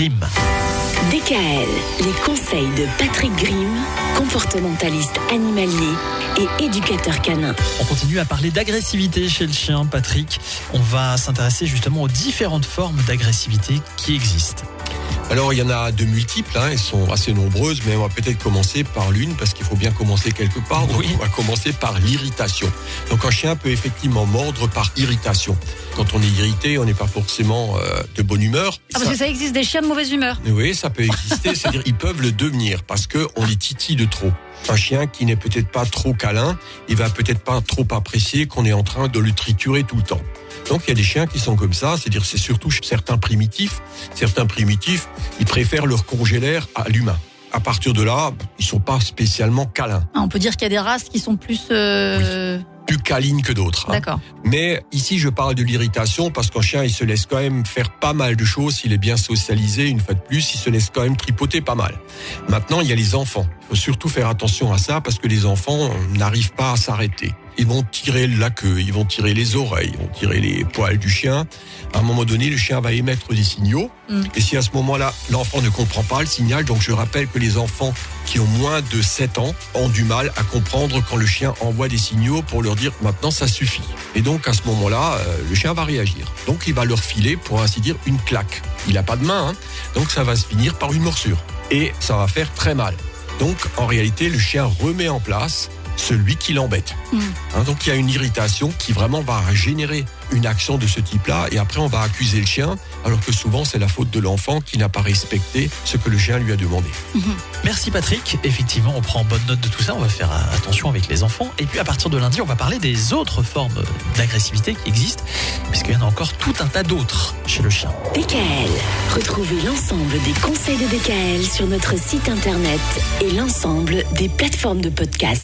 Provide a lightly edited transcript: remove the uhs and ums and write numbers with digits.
Grimm. DKL, les conseils de Patrick Grimm, comportementaliste animalier et éducateur canin. On continue à parler d'agressivité chez le chien, Patrick. On va s'intéresser justement aux différentes formes d'agressivité qui existent. Alors il y en a de multiples, elles sont assez nombreuses, mais on va peut-être commencer par l'une, parce qu'il faut bien commencer quelque part. Donc on va commencer par l'irritation. Donc un chien peut effectivement mordre par irritation. Quand on est irrité, on n'est pas forcément de bonne humeur. Parce que ça existe des chiens de mauvaise humeur. Oui, ça peut exister, c'est-à-dire ils peuvent le devenir, parce qu'on les titille de trop. Un chien qui n'est peut-être pas trop câlin, il va peut-être pas trop apprécier qu'on est en train de le triturer tout le temps. Donc il y a des chiens qui sont comme ça, c'est-à-dire c'est surtout certains primitifs. Certains primitifs, ils préfèrent leur congélaire à l'humain. À partir de là, ils sont pas spécialement câlins. On peut dire qu'il y a des races qui sont plus... Plus câlines que d'autres. D'accord. Mais ici, je parle de l'irritation parce qu'un chien, il se laisse quand même faire pas mal de choses. S'il est bien socialisé, une fois de plus, il se laisse quand même tripoter pas mal. Maintenant, il y a les enfants. Il faut surtout faire attention à ça parce que les enfants n'arrivent pas à s'arrêter. Ils vont tirer la queue, ils vont tirer les oreilles, ils vont tirer les poils du chien. À un moment donné, le chien va émettre des signaux. Et si à ce moment-là, l'enfant ne comprend pas le signal, donc je rappelle que les enfants qui ont moins de 7 ans ont du mal à comprendre quand le chien envoie des signaux pour leur dire maintenant ça suffit. Et donc à ce moment-là, le chien va réagir. Donc il va leur filer, pour ainsi dire, une claque. Il n'a pas de main, donc ça va se finir par une morsure. Et ça va faire très mal. Donc en réalité, le chien remet en place celui qui l'embête. Donc il y a une irritation qui vraiment va générer une action de ce type-là et après on va accuser le chien alors que souvent c'est la faute de l'enfant qui n'a pas respecté ce que le chien lui a demandé. Merci Patrick, effectivement on prend bonne note de tout ça, on va faire attention avec les enfants et puis à partir de lundi on va parler des autres formes d'agressivité qui existent puisqu'il y en a encore tout un tas d'autres chez le chien. DKL, retrouvez l'ensemble des conseils de DKL sur notre site internet et l'ensemble des plateformes de podcast.